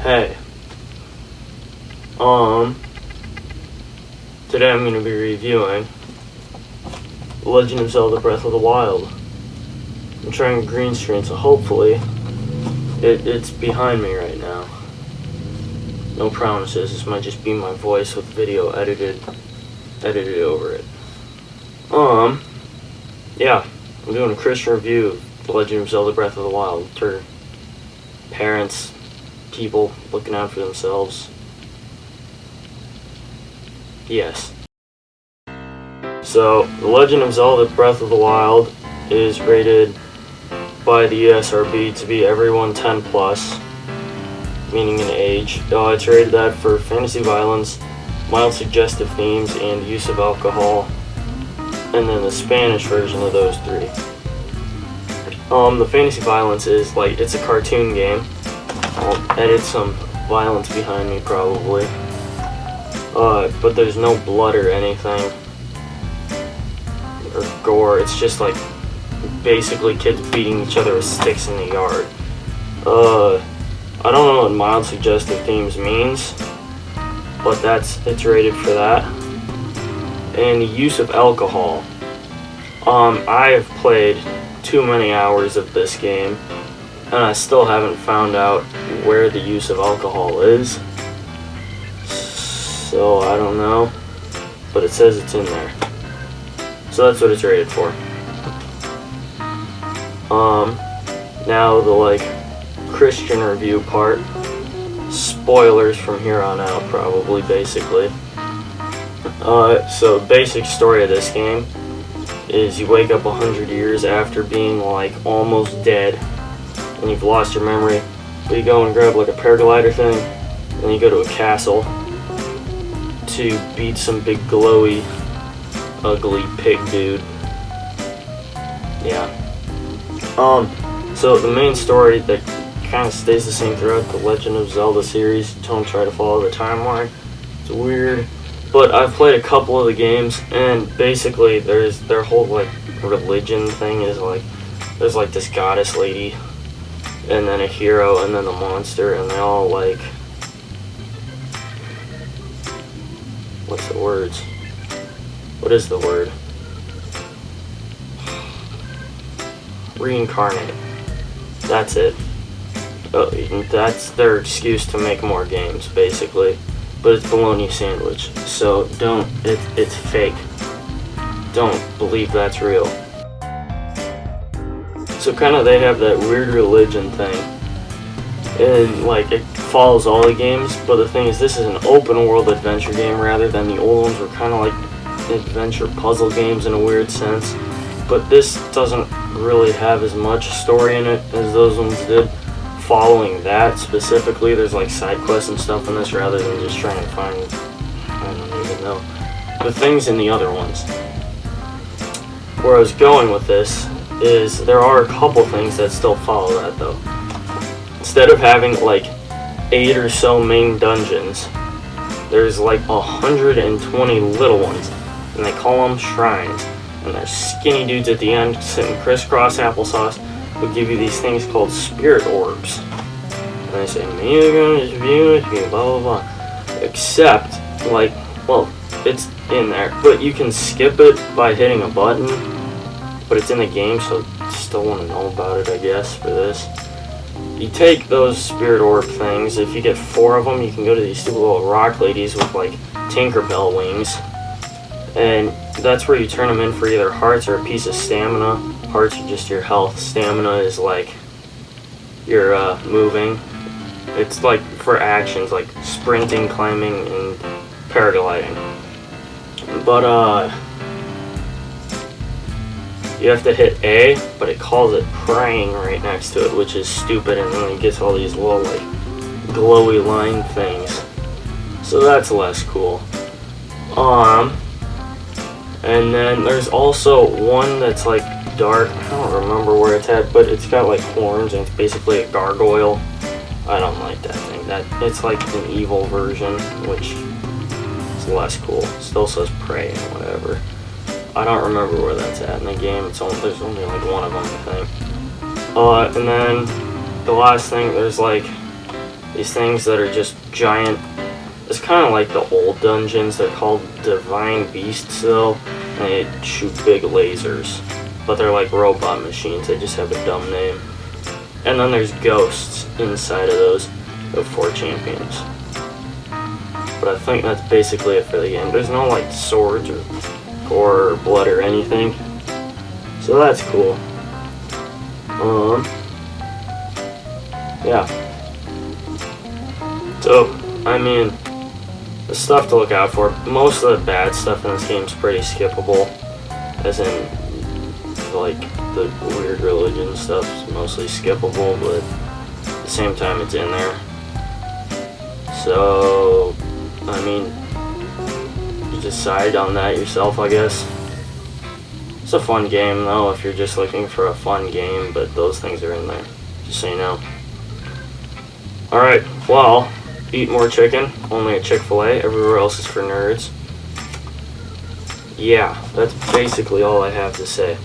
Hey, today I'm going to be reviewing Legend of Zelda Breath of the Wild. I'm trying green screen, so hopefully it's behind me right now. No promises, this might just be my voice with video edited over it. Yeah, I'm doing a Christian review of The Legend of Zelda Breath of the Wild for parents, people looking out for themselves. Yes. So, The Legend of Zelda Breath of the Wild is rated by the ESRB to be everyone 10 plus, meaning in age. It's rated that for fantasy violence, mild suggestive themes, and use of alcohol, and then the Spanish version of those three. The fantasy violence is like, it's a cartoon game. I'll edit some violence behind me probably. But there's no blood or anything, or gore. It's just like basically kids beating each other with sticks in the yard. I don't know what mild suggestive themes means, but it's rated for that. And the use of alcohol. I have played too many hours of this game, and I still haven't found out where the use of alcohol is. So I don't know, but it says it's in there. So that's what it's rated for. Now the Christian review part. Spoilers from here on out, probably, basically. So basic story of this game is you wake up 100 years after being almost dead, and you've lost your memory, but you go and grab a paraglider thing, and then you go to a castle to beat some big glowy, ugly pig dude. Yeah. So the main story that kind of stays the same throughout the Legend of Zelda series. Don't try to follow the timeline. It's weird. But I've played a couple of the games, and basically their whole religion thing is there's this goddess lady, and then a hero, and then the monster, and they all what's the words? What is the word? Reincarnate. That's it. That's their excuse to make more games, basically. But it's bologna sandwich, so it's fake. Don't believe that's real. So they have that weird religion thing, and it follows all the games, but the thing is, this is an open world adventure game rather than the old ones were kind of adventure puzzle games in a weird sense. But this doesn't really have as much story in it as those ones did. Following that specifically, there's side quests and stuff in this rather than just trying to find, I don't even know, the things in the other ones. Where I was going with this is there are a couple things that still follow that though. Instead of having 8 or so main dungeons, there's 120 little ones, and they call them shrines, and they're skinny dudes at the end sitting crisscross applesauce who give you these things called spirit orbs. And they say, blah blah blah. Except, it's in there, but you can skip it by hitting a button, but it's in the game, so you still want to know about it, I guess, for this. You take those spirit orb things, if you get 4 of them, you can go to these stupid little rock ladies with Tinkerbell wings, and that's where you turn them in for either hearts or a piece of stamina. Hearts are just your health. Stamina is your moving. It's for actions like sprinting, climbing, and paragliding. But you have to hit A, but it calls it praying right next to it, which is stupid, and then it gets all these little glowy line things. So that's less cool. And then there's also one that's dark. I don't remember where it's at, but it's got horns, and it's basically a gargoyle. I don't like that thing. It's an evil version, which is less cool. Still says pray and whatever. I don't remember where that's at in the game. There's only one of them, I think. And then the last thing, there's These things that are just giant. It's kind of like the old dungeons. They're called divine beasts though, and they shoot big lasers. But they're like robot machines. They just have a dumb name. And then there's ghosts inside of those. Of 4 champions. But I think that's basically it for the game. There's no like swords or gore or blood or anything. So that's cool. Yeah. So, I mean, the stuff to look out for. Most of the bad stuff in this game is pretty skippable. As in, like, the weird religion stuff is mostly skippable, but at the same time it's in there. So, I mean, you decide on that yourself, I guess. It's a fun game, though, if you're just looking for a fun game, but those things are in there, just so you know. Alright, well, eat more chicken, only at Chick-fil-A, everywhere else is for nerds. Yeah, that's basically all I have to say.